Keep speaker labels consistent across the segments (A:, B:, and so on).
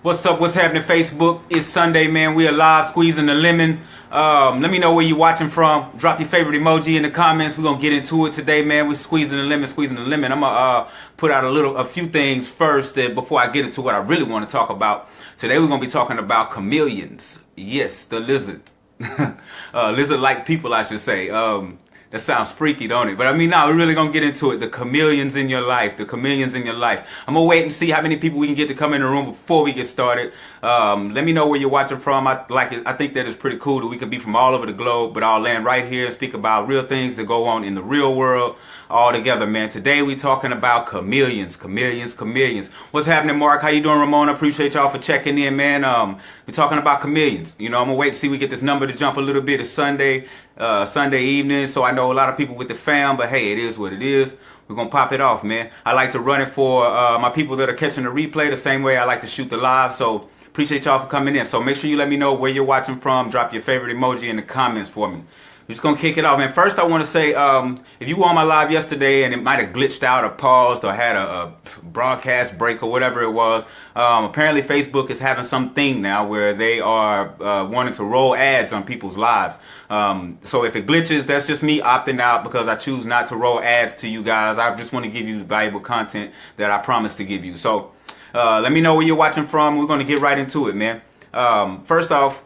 A: What's up? What's happening, Facebook? It's Sunday, man. We are live, squeezing the lemon. Let me know where you're watching from. Drop your favorite emoji in the comments. We're gonna get into it today, man. We're squeezing the lemon, squeezing the lemon. I'm gonna put out a few things first before I get into what I really want to talk about. Today we're gonna be talking about chameleons. Yes, the lizard. Lizard-like people, I should say. That sounds freaky, don't it? But I mean, no, we're really gonna get into it. The chameleons in your life. The chameleons in your life. I'm gonna wait and see how many people we can get to come in the room before we get started. Let me know where you're watching from. I think that it's pretty cool that we can be from all over the globe, but I'll land right here and speak about real things that go on in the real world all together, man. Today we talking about chameleons. What's happening, Mark? How you doing, Ramona? Appreciate y'all for checking in, man. We're talking about chameleons. You know, I'm gonna wait to see we get this number to jump a little bit. It's Sunday evening, so I know a lot of people with the fam, but hey, it is what it is. We're gonna pop it off, man. I like to run it for my people that are catching the replay the same way I like to shoot the live, so appreciate y'all for coming in. So make sure you let me know where you're watching from. Drop your favorite emoji in the comments for me. We're just gonna kick it off, man. First, I want to say, if you were on my live yesterday and it might have glitched out or paused or had a broadcast break or whatever it was, apparently Facebook is having something now where they are wanting to roll ads on people's lives. So if it glitches, that's just me opting out because I choose not to roll ads to you guys. I just want to give you valuable content that I promised to give you. So let me know where you're watching from. We're going to get right into it, man. First off,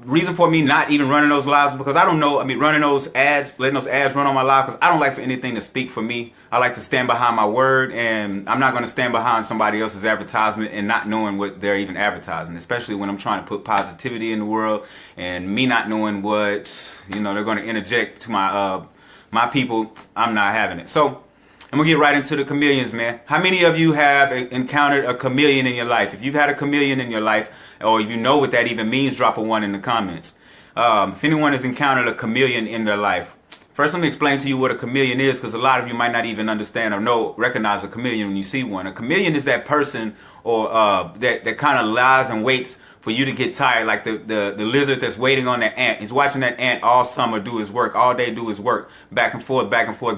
A: reason for me not even running those lives is because I don't know, running those ads, letting those ads run on my live, because I don't like for anything to speak for me. I like to stand behind my word, and I'm not going to stand behind somebody else's advertisement and not knowing what they're even advertising, especially when I'm trying to put positivity in the world and me not knowing what, they're going to interject to my people. I'm not having it. So I'm gonna get right into the chameleons, man. How many of you have encountered a chameleon in your life? If you've had a chameleon in your life, or you know what that even means, drop a 1 in the comments. If anyone has encountered a chameleon in their life, first let me explain to you what a chameleon is, because a lot of you might not even understand or recognize a chameleon when you see one. A chameleon is that person or that kind of lies and waits for you to get tired, like the lizard that's waiting on that ant. He's watching that ant all summer do his work, all day do his work, back and forth,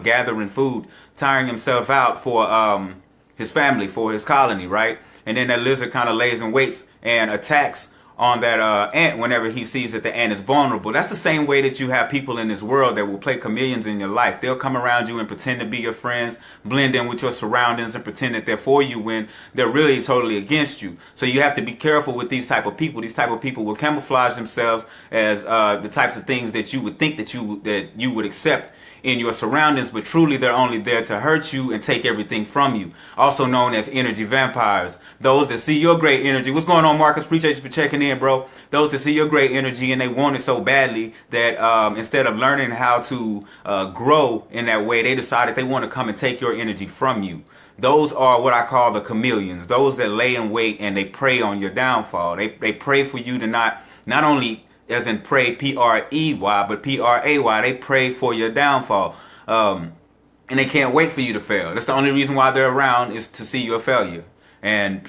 A: gathering food, tiring himself out for his family, for his colony, right? And then that lizard kind of lays and waits and attacks on that ant whenever he sees that the ant is vulnerable. That's the same way that you have people in this world that will play chameleons in your life. They'll come around you and pretend to be your friends, blend in with your surroundings and pretend that they're for you when they're really totally against you. So you have to be careful with these type of people. These type of people will camouflage themselves as the types of things that you would think that you would accept in your surroundings, but truly they're only there to hurt you and take everything from you. Also known as energy vampires. Those that see your great energy. What's going on, Marcus? Appreciate you for checking in, bro. Those that see your great energy and they want it so badly that instead of learning how to grow in that way, they decided they want to come and take your energy from you. Those are what I call the chameleons. Those that lay in wait and they prey on your downfall. They pray for you to not only as in pray, P-R-E-Y, but P-R-A-Y. They pray for your downfall. And they can't wait for you to fail. That's the only reason why they're around, is to see your failure. And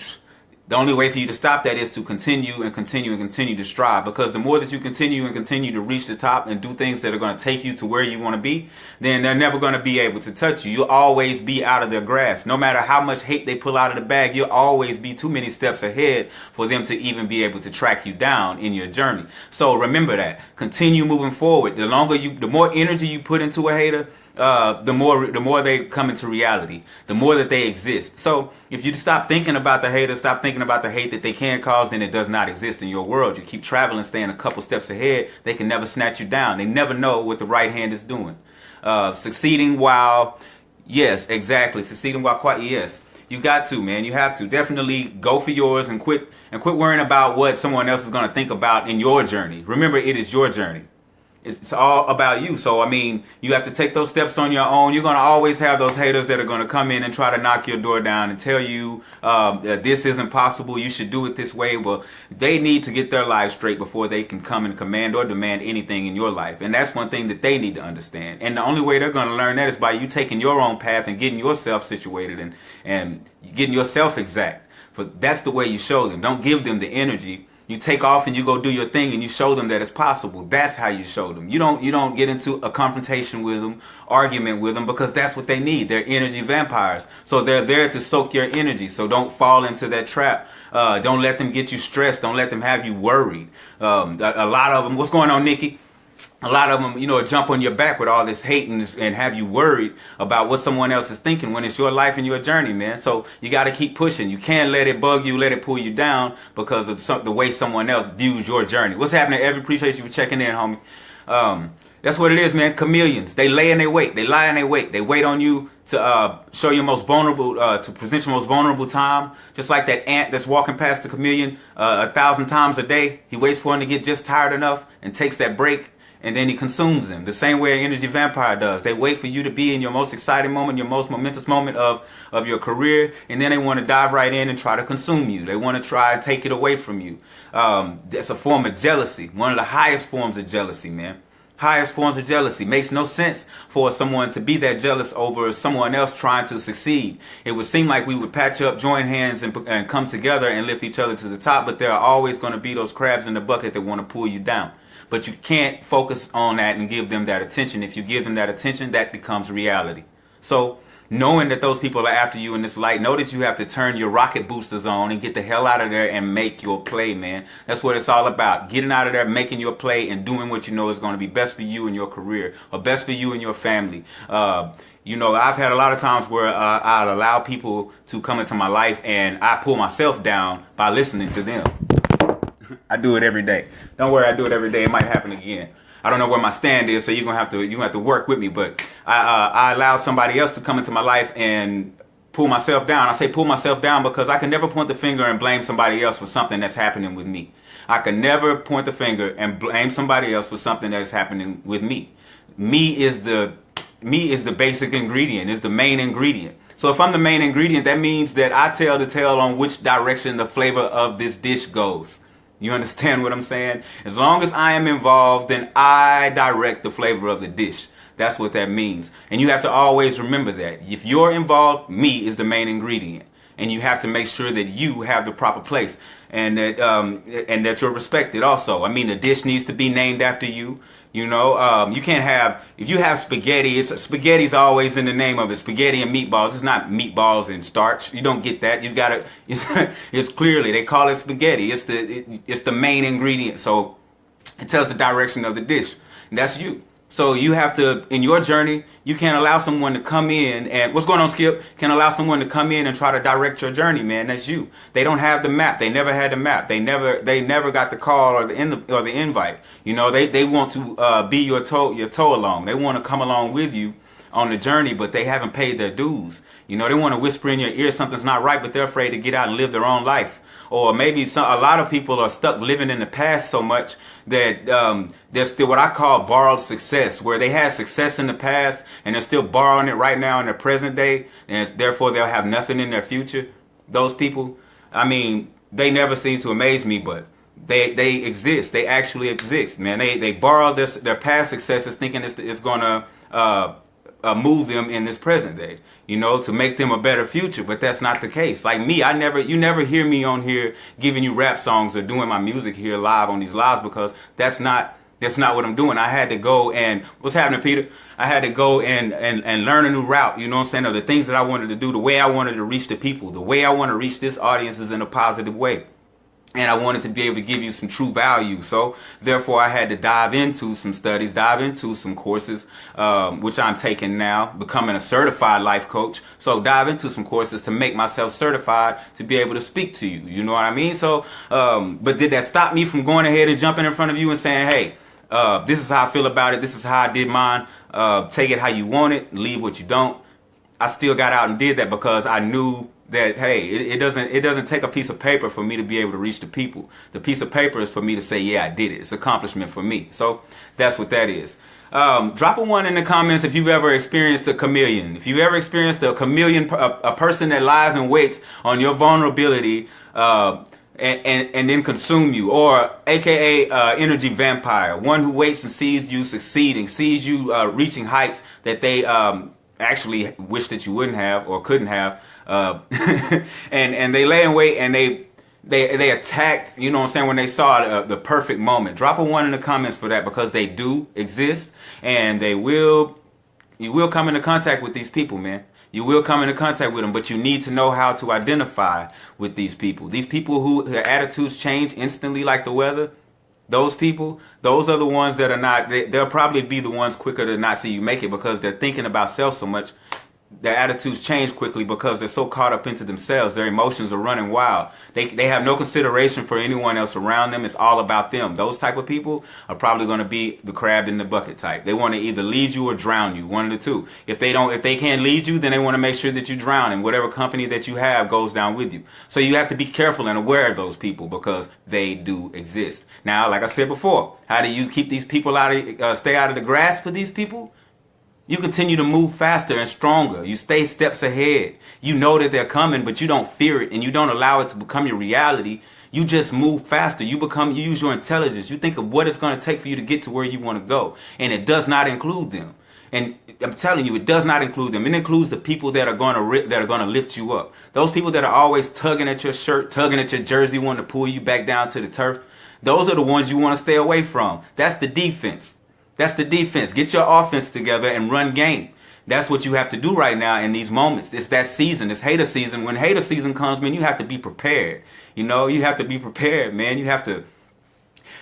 A: the only way for you to stop that is to continue to strive. Because the more that you continue to reach the top and do things that are going to take you to where you want to be, then they're never going to be able to touch you. You'll always be out of their grasp. No matter how much hate they pull out of the bag, you'll always be too many steps ahead for them to even be able to track you down in your journey. So remember that. Continue moving forward. The more energy you put into a hater, the more they come into reality, the more that they exist. So if you stop thinking about the haters, stop thinking about the hate that they can cause, then it does not exist in your world. You keep traveling, staying a couple steps ahead, they can never snatch you down. They never know what the right hand is doing. Succeeding while, yes, exactly. Succeeding while quiet, yes. You got to, man. You have to definitely go for yours and quit worrying about what someone else is going to think about in your journey. Remember, it is your journey. It's all about you. So, you have to take those steps on your own. You're going to always have those haters that are going to come in and try to knock your door down and tell you this isn't possible. You should do it this way. Well, they need to get their lives straight before they can come and command or demand anything in your life. And that's one thing that they need to understand. And the only way they're going to learn that is by you taking your own path and getting yourself situated and getting yourself exact. But that's the way you show them. Don't give them the energy. You take off and you go do your thing and you show them that it's possible. That's how you show them. You don't get into a confrontation with them, argument with them, because that's what they need. They're energy vampires. So they're there to soak your energy. So don't fall into that trap Don't let them get you stressed. Don't let them have you worried. A lot of them, what's going on, Nikki? A lot of them, jump on your back with all this hate and have you worried about what someone else is thinking when it's your life and your journey, man. So you got to keep pushing. You can't let it bug you, let it pull you down because of the way someone else views your journey. What's happening, Evan? Appreciate you for checking in, homie. That's what it is, man. Chameleons. They lay and they wait. They lie and they wait. They wait on you to show your most vulnerable, to present your most vulnerable time. Just like that ant that's walking past the chameleon 1,000 times a day. He waits for him to get just tired enough and takes that break. And then he consumes them the same way an energy vampire does. They wait for you to be in your most exciting moment, your most momentous moment of your career, and then they want to dive right in and try to consume you. They want to try and take it away from you. That's a form of jealousy, one of the highest forms of jealousy, man. Highest forms of jealousy. Makes no sense for someone to be that jealous over someone else trying to succeed. It would seem like we would patch up, join hands, and come together and lift each other to the top, but there are always going to be those crabs in the bucket that want to pull you down. But you can't focus on that and give them that attention. If you give them that attention, that becomes reality. So knowing that those people are after you in this light, notice you have to turn your rocket boosters on and get the hell out of there and make your play, man. That's what it's all about. Getting out of there, making your play, and doing what you know is going to be best for you and your career, or best for you and your family. I've had a lot of times where I'd allow people to come into my life and I pull myself down by listening to them. I do it every day. Don't worry, I do it every day. It might happen again. I don't know where my stand is, so you're gonna have to work with me. But I allow somebody else to come into my life and pull myself down. I say pull myself down because I can never point the finger and blame somebody else for something that's happening with me. I can never point the finger and blame somebody else for something that's happening with me. Me is the basic ingredient, is the main ingredient. So if I'm the main ingredient, that means that I tell the tale on which direction the flavor of this dish goes. You understand what I'm saying? As long as I am involved, then I direct the flavor of the dish. That's what that means. And you have to always remember that. If you're involved, me is the main ingredient. And you have to make sure that you have the proper place and that you're respected also. I mean, the dish needs to be named after you. You can't have, if you have spaghetti, spaghetti's always in the name of it. Spaghetti and meatballs. It's not meatballs and starch. You don't get that. You gotta, it's clearly, they call it spaghetti. It's the main ingredient. So it tells the direction of the dish. And that's you. So you have to, in your journey, you can't allow someone to come in and, what's going on, Skip? Can't allow someone to come in and try to direct your journey, man. That's you. They don't have the map. They never had the map. They never got the call or the invite. They want to be your tow along. They want to come along with you on the journey, but they haven't paid their dues. They want to whisper in your ear something's not right, but they're afraid to get out and live their own life. Or maybe a lot of people are stuck living in the past so much that they're still what I call borrowed success, where they had success in the past and they're still borrowing it right now in the present day, and therefore they'll have nothing in their future. Those people, I mean, they never seem to amaze me, but they exist. They actually exist, man. They borrow their past successes thinking it's going to move them in this present day, to make them a better future. But that's not the case. Like me, you never hear me on here giving you rap songs or doing my music here live on these lives, because that's not what I'm doing. I had to go and, what's happening, Peter? I had to go and learn a new route, you know what I'm saying? Or the things that I wanted to do, the way I wanted to reach the people, the way I want to reach this audience is in a positive way. And I wanted to be able to give you some true value. So therefore I had to dive into some studies, dive into some courses, which I'm taking now, becoming a certified life coach. So dive into some courses to make myself certified to be able to speak to you. You know what I mean? So, but did that stop me from going ahead and jumping in front of you and saying, hey, this is how I feel about it. This is how I did mine. Take it how you want it. Leave what you don't. I still got out and did that because I knew that, hey, it doesn't take a piece of paper for me to be able to reach the people. The piece of paper is for me to say, yeah, I did it. It's an accomplishment for me. So that's what that is. Drop a 1 in the comments if you've ever experienced a chameleon. If you've ever experienced a chameleon, a person that lies and waits on your vulnerability and then consume you, or AKA energy vampire, one who waits and sees you succeeding, sees you reaching heights that they actually wish that you wouldn't have or couldn't have. And they lay in wait and they attacked, you know what I'm saying, when they saw the perfect moment. Drop a 1 in the comments for that, because they do exist, and you will come into contact with these people, man. You will come into contact with them, but you need to know how to identify with these people. These people who their attitudes change instantly like the weather, those people, those are the ones that are not, they'll probably be the ones quicker to not see you make it because they're thinking about self so much. Their attitudes change quickly because they're so caught up into themselves. Their emotions are running wild. They have no consideration for anyone else around them. It's all about them. Those type of people are probably going to be the crab in the bucket type. They want to either lead you or drown you, one of the two. If they can't lead you, then they want to make sure that you drown and whatever company that you have goes down with you. So you have to be careful and aware of those people because they do exist. Now, like I said before, how do you keep these people stay out of the grasp of these people? You continue to move faster and stronger. You stay steps ahead. You know that they're coming, but you don't fear it and you don't allow it to become your reality. You just move faster. You use your intelligence. You think of what it's going to take for you to get to where you want to go. And it does not include them. And I'm telling you, it does not include them. It includes the people that are going to lift you up. Those people that are always tugging at your shirt, tugging at your jersey, wanting to pull you back down to the turf. Those are the ones you want to stay away from. That's the defense. That's the defense. Get your offense together and run game. That's what you have to do right now in these moments. It's that season. It's hater season. When hater season comes, man, you have to be prepared. You know, you have to be prepared, man. You have to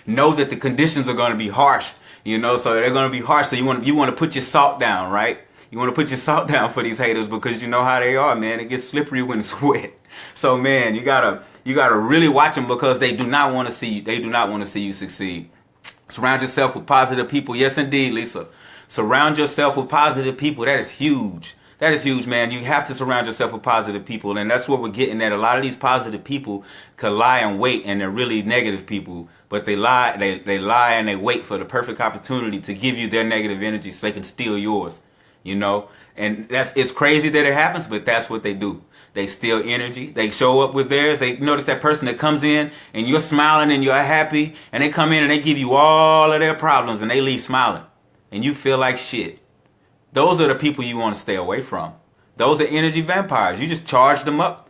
A: know that the conditions are going to be harsh. You know, so they're going to be harsh. So you want to put your salt down, right? You want to put your salt down for these haters because you know how they are, man. It gets slippery when it's wet. So, man, you gotta really watch them because they do not want to see you. They do not want to see you succeed. Surround yourself with positive people. Yes, indeed, Lisa. Surround yourself with positive people. That is huge. That is huge, man. You have to surround yourself with positive people. And that's what we're getting at. A lot of these positive people could lie and wait, and they're really negative people. But they lie and they wait for the perfect opportunity to give you their negative energy so they can steal yours. You know? And it's crazy that it happens, but that's what they do. They steal energy. They show up with theirs. They notice that person that comes in and you're smiling and you're happy, and they come in and they give you all of their problems and they leave smiling and you feel like shit. Those are the people you want to stay away from. Those are energy vampires. You just charge them up.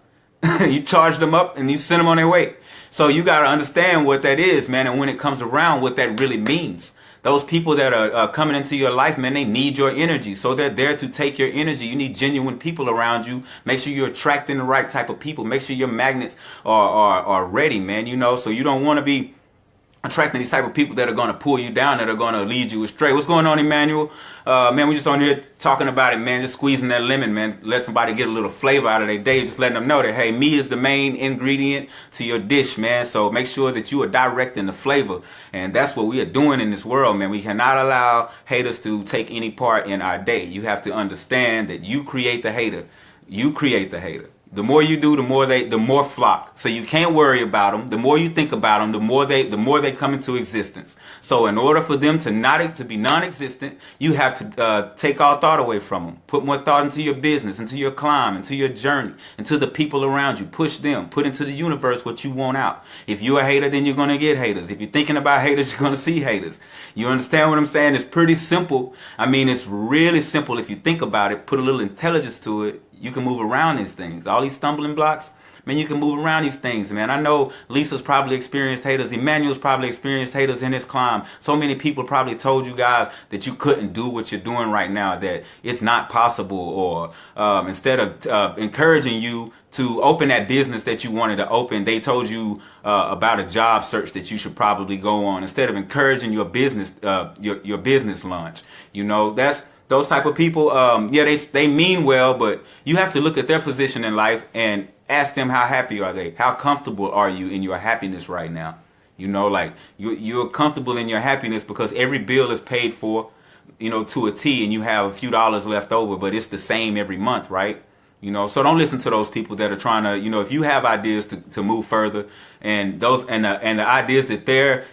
A: You charge them up and you send them on their way. So you got to understand what that is, man. And when it comes around, what that really means. Those people that are coming into your life, man, they need your energy. So they're there to take your energy. You need genuine people around you. Make sure you're attracting the right type of people. Make sure your magnets are ready, man. You know, so you don't want to be attracting these type of people that are going to pull you down, that are going to lead you astray. What's going on, Emmanuel? Man, we just on here talking about it, man. Just squeezing that lemon, man. Let somebody get a little flavor out of their day. Just letting them know that, hey, me is the main ingredient to your dish, man. So make sure that you are directing the flavor. And that's what we are doing in this world, man. We cannot allow haters to take any part in our day. You have to understand that you create the hater. You create the hater. The more you do, the more flock. So you can't worry about them. The more you think about them, the more they come into existence. So in order for them to be non-existent, you have to take all thought away from them. Put more thought into your business, into your climb, into your journey, into the people around you. Push them. Put into the universe what you want out. If you're a hater, then you're going to get haters. If you're thinking about haters, you're going to see haters. You understand what I'm saying? It's pretty simple. I mean, it's really simple if you think about it. Put a little intelligence to it. You can move around these things. All these stumbling blocks, man, you can move around these things, man. I know Lisa's probably experienced haters. Emmanuel's probably experienced haters in his climb. So many people probably told you guys that you couldn't do what you're doing right now, that it's not possible, or instead of encouraging you to open that business that you wanted to open, they told you about a job search that you should probably go on instead of encouraging your business, your business launch. You know, those type of people, yeah, they mean well, but you have to look at their position in life and ask them, how happy are they? How comfortable are you in your happiness right now? You know, like you're comfortable in your happiness because every bill is paid for, you know, to a T, and you have a few dollars left over, but it's the same every month, right? You know, so don't listen to those people that are trying to, you know, if you have ideas to move further, and the ideas that they're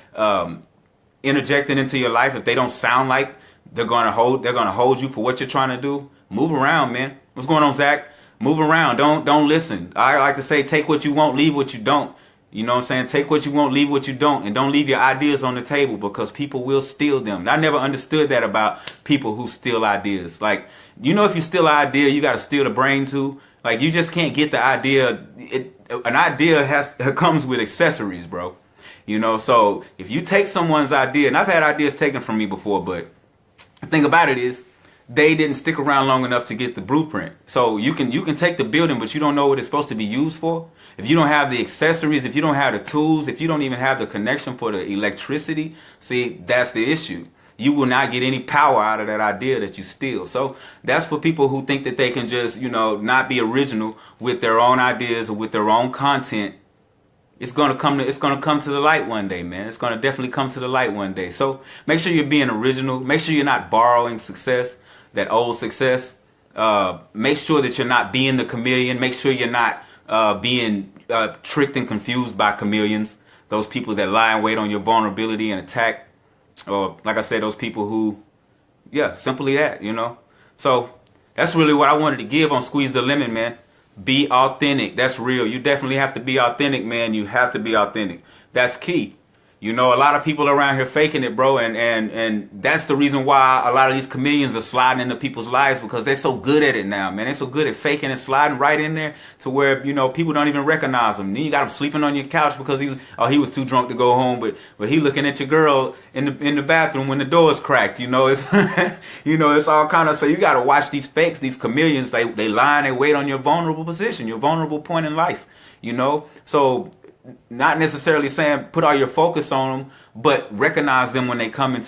A: interjecting into your life, if they don't sound like they're gonna hold you for what you're trying to do, move around, man. What's going on, Zach? Move around. Don't listen. I like to say, take what you want, leave what you don't. You know what I'm saying? Take what you want, leave what you don't. And don't leave your ideas on the table because people will steal them. I never understood that about people who steal ideas. Like, you know, if you steal an idea, you got to steal the brain too. Like, you just can't get the idea. An idea comes with accessories, bro. You know, so if you take someone's idea, and I've had ideas taken from me before, but the thing about it is, they didn't stick around long enough to get the blueprint. So you can take the building, but you don't know what it's supposed to be used for. If you don't have the accessories, if you don't have the tools, if you don't even have the connection for the electricity, see, that's the issue. You will not get any power out of that idea that you steal. So that's for people who think that they can just, not be original with their own ideas or with their own content. It's gonna come to the light one day, man. It's gonna definitely come to the light one day. So make sure you're being original. Make sure you're not borrowing success, that old success. Make sure that you're not being the chameleon. Make sure you're not being tricked and confused by chameleons. Those people that lie in wait on your vulnerability and attack. Or like I said, those people who, simply that, So that's really what I wanted to give on Squeeze the Lemon, man. Be authentic. That's real. You definitely have to be authentic, man. You have to be authentic. That's key. A lot of people around here faking it, bro, and that's the reason why a lot of these chameleons are sliding into people's lives, because they're so good at it now, man. They're so good at faking and sliding right in there to where, people don't even recognize them. Then you got them sleeping on your couch because he was too drunk to go home, but he looking at your girl in the bathroom when the door is cracked. It's it's all kind of, so you got to watch these fakes, these chameleons. They lie and they wait on your vulnerable position, your vulnerable point in life. So not necessarily saying put all your focus on them, but recognize them when they come when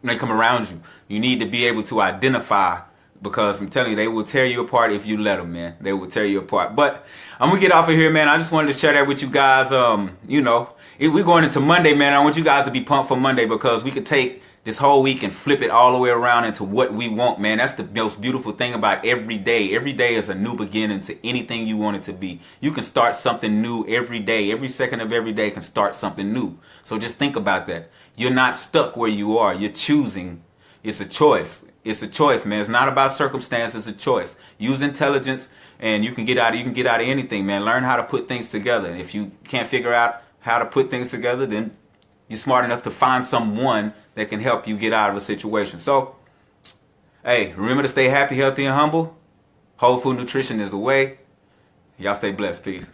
A: they come around you. You need to be able to identify, because I'm telling you, they will tear you apart if you let them, man. They will tear you apart. But I'm gonna get off of here, man. I just wanted to share that with you guys. We're going into Monday, man. I want you guys to be pumped for Monday, because we could take this whole week and flip it all the way around into what we want, man. That's the most beautiful thing about every day. Every day is a new beginning to anything you want it to be. You can start something new every day. Every second of every day can start something new. So just think about that. You're not stuck where you are. You're choosing. It's a choice. It's a choice, man. It's not about circumstance. It's a choice. Use intelligence, and you can get out of anything, man. Learn how to put things together. And if you can't figure out how to put things together, then you're smart enough to find someone that can help you get out of a situation. So, hey, remember to stay happy, healthy, and humble. Whole food nutrition is the way. Y'all stay blessed. Peace.